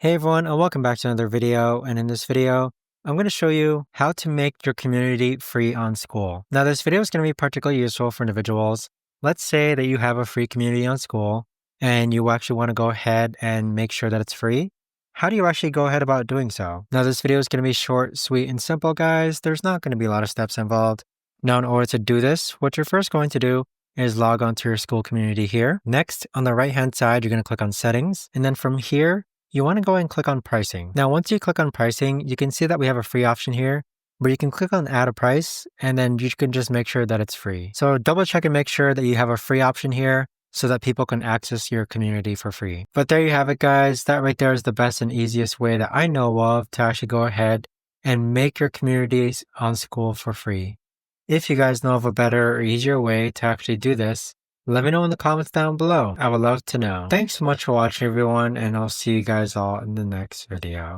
Hey everyone, and welcome back to another video. And in this video, I'm going to show you how to make your community free on Skool. Now, this video is going to be particularly useful for individuals. Let's say that you have a free community on Skool and you actually want to go ahead and make sure that it's free. How do you actually go ahead about doing so? Now, this video is going to be short, sweet, and simple, guys. There's not going to be a lot of steps involved. Now, in order to do this, what you're first going to do is log on to your Skool community here. Next, on the right-hand side, you're going to click on Settings. And then from here, you want to go and click on Pricing. Now, once you click on Pricing, you can see that we have a free option here, where you can click on Add a Price, and then you can just make sure that it's free. So double check and make sure that you have a free option here so that people can access your community for free. But there you have it, guys. That right there is the best and easiest way that I know of to actually go ahead and make your communities on Skool for free. If you guys know of a better or easier way to actually do this, let me know in the comments down below. I would love to know. Thanks so much for watching, everyone, and I'll see you guys all in the next video.